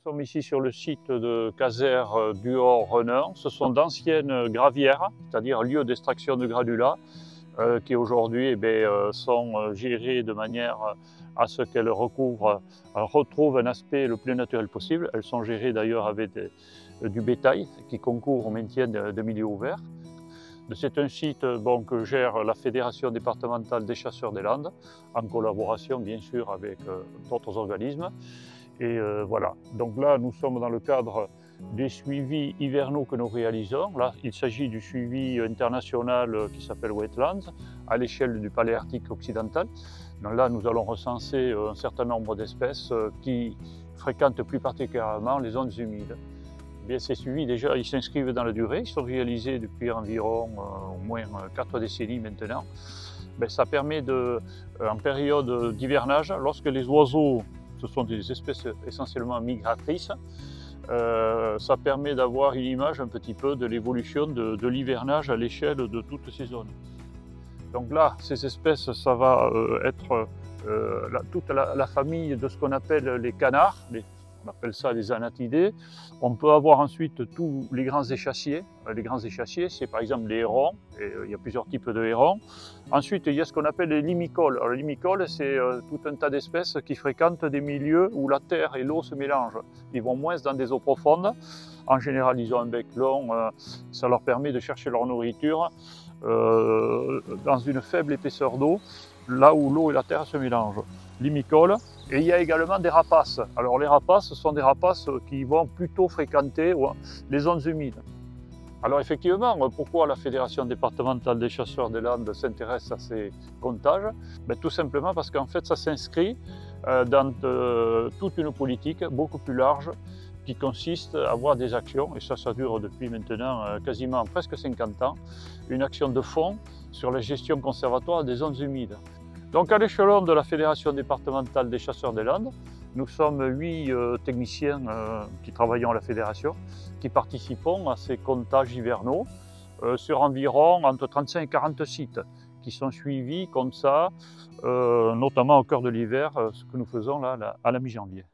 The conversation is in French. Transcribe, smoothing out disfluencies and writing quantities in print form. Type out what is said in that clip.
sommes ici sur le site de Casères du Haut-Renan. Ce sont d'anciennes gravières, c'est-à-dire lieux d'extraction de granulats, qui aujourd'hui sont gérées de manière à ce qu'elles retrouvent un aspect le plus naturel possible. Elles sont gérées d'ailleurs avec du bétail qui concourt au maintien de milieux ouverts. C'est un site que gère la Fédération départementale des chasseurs des Landes, en collaboration bien sûr avec d'autres organismes. Et voilà, donc là nous sommes dans le cadre des suivis hivernaux que nous réalisons. Là, il s'agit du suivi international qui s'appelle Wetlands, à l'échelle du Paléarctique occidental. Donc là, nous allons recenser un certain nombre d'espèces qui fréquentent plus particulièrement les zones humides. Bien, ces suivis, déjà, ils s'inscrivent dans la durée, ils sont réalisés depuis environ au moins 4 décennies maintenant. Ça permet en période d'hivernage, lorsque les oiseaux, ce sont des espèces essentiellement migratrices, ça permet d'avoir une image un petit peu de l'évolution de l'hivernage à l'échelle de toutes ces zones. Donc là, ces espèces, ça va être toute la famille de ce qu'on appelle les canards, on appelle ça les anatidés. On peut avoir ensuite tous les grands échassiers. Les grands échassiers, c'est par exemple les hérons, et il y a plusieurs types de hérons. Ensuite, il y a ce qu'on appelle les limicoles. Alors, les limicoles, c'est tout un tas d'espèces qui fréquentent des milieux où la terre et l'eau se mélangent. Ils vont moins dans des eaux profondes. En général, ils ont un bec long, ça leur permet de chercher leur nourriture dans une faible épaisseur d'eau, là où l'eau et la terre se mélangent. Limicoles. Et il y a également des rapaces. Alors les rapaces, ce sont des rapaces qui vont plutôt fréquenter les zones humides. Alors effectivement, pourquoi la Fédération départementale des chasseurs des Landes s'intéresse à ces comptages? Tout simplement parce qu'en fait ça s'inscrit dans toute une politique beaucoup plus large qui consiste à avoir des actions, et ça dure depuis maintenant quasiment presque 50 ans, une action de fond sur la gestion conservatoire des zones humides. Donc à l'échelon de la Fédération départementale des chasseurs des Landes, nous sommes 8 techniciens qui travaillons à la Fédération, qui participons à ces comptages hivernaux sur environ entre 35 et 40 sites qui sont suivis comme ça, notamment au cœur de l'hiver, ce que nous faisons là à la mi-janvier.